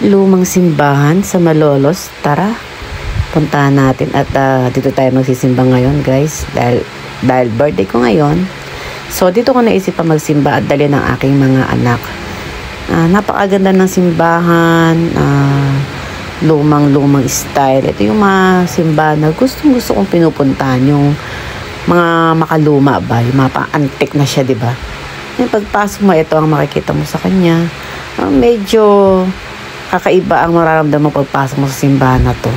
lumang simbahan sa Malolos. Tara, puntahan natin at dito tayo magsisimba ngayon, guys, dahil birthday ko ngayon. So dito ko naisip pa magsimba at dali ng aking mga anak. Napakaganda ng simbahan, lumang style. Ito yung mga simbahan na gustong kong pinupuntahan, yung mga makaluma ba, yung mga pa-antique na siya, diba? Yung pagpasok mo, ito ang makikita mo sa kanya. Medyo kakaiba ang mararamdaman mo pagpasok mo sa simbahan na to.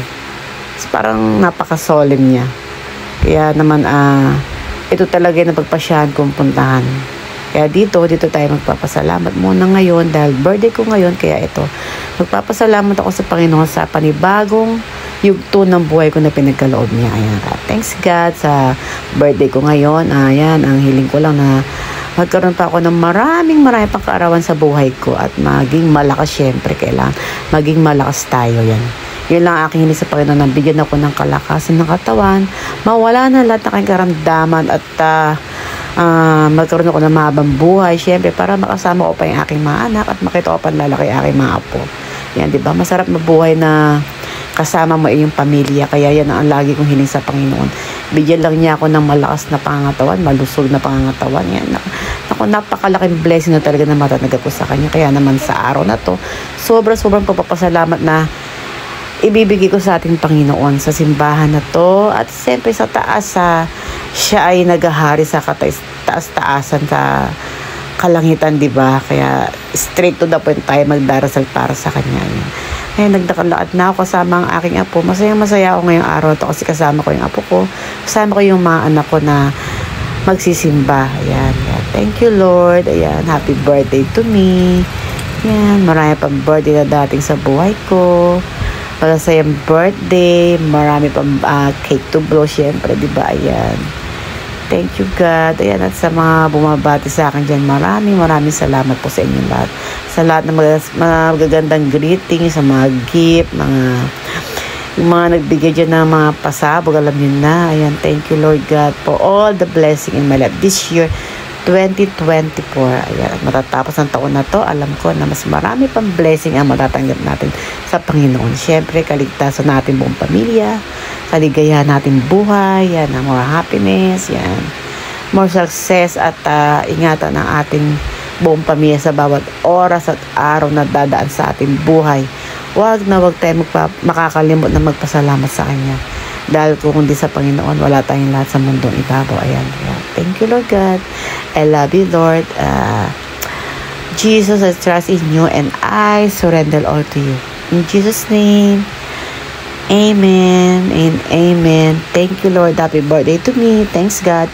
Parang napaka-solemn niya. Kaya naman, ito talaga yung napagpasyahan kong puntahan. Kaya dito tayo magpapasalamat muna ngayon dahil birthday ko ngayon. Kaya ito, magpapasalamat ako sa Panginoon sa panibagong yugto ng buhay ko na pinagkaloob niya. Ayan. Thanks God sa birthday ko ngayon. Ayan, ang hiling ko lang na magkaroon pa ako ng maraming pang kaarawan sa buhay ko at maging malakas. Syempre, kailangan maging malakas tayo. Yan. Yun lang aking hiling sa Panginoon, na bigyan ako ng kalakasan ng katawan, mawala na lahat ng aking karamdaman at magkaroon ako ng mahabang buhay, syempre, para makasama ko pa yung aking mga anak at makita ko pa lalaki aking mga apo. Yan, diba? Masarap mabuhay na kasama mo yung pamilya. Kaya yan ang lagi kong hiling sa Panginoon. Bigyan lang niya ako ng malakas na pangangatawan, malusog na pangangatawan. Yan. Ako, napakalaking blessing na talaga na matanag ko sa kanya. Kaya naman sa araw na to, sobrang pagpapasalamat na ibibigay ko sa ating Panginoon sa simbahan na to. At siyempre sa taas, siya ay naghahari sa taas-taasan sa kalangitan, diba? Kaya straight to the point tayo magdarasal para sa kanya. Kaya nagdakalakad na ako kasama ang aking apo. Masaya ako ngayong araw to kasi kasama ko yung apo ko. Kasama ko yung mga anak ko na magsisimba. Ayan. Thank you, Lord. Ayan. Happy birthday to me. Ayan. Marami pang birthday na dating sa buhay ko. Magasayang birthday. Marami pang cake to blow. Siyempre, diba? Ayan. Thank you, God. Ayan, at sa mga bumabati sa akin dyan, maraming salamat po sa inyong lahat. Sa lahat ng magagandang greeting, sa mga gift, yung mga nagbigay dyan ng mga pasabog, alam nyo na. Ayan, thank you, Lord God, for all the blessing in my life this year, 2024. Ayan, at matatapos ng taon na to, alam ko na mas marami pang blessing ang matatanggap natin sa Panginoon. Siyempre, kaligtasan natin buong pamilya, kaligayahan natin buhay, yan, more happiness, yan, more success, at ingatan ng ating buong pamilya sa bawat oras at araw na dadaan sa ating buhay. Huwag tayo makakalimot na magpasalamat sa Kanya. Dahil kung hindi sa Panginoon, wala tayong lahat sa mundong ibabaw. Ayan. Thank you, Lord God. I love you, Lord. Jesus, I trust in you and I surrender all to you. In Jesus' name, amen and amen. Thank you, Lord. Happy birthday to me. Thanks, God.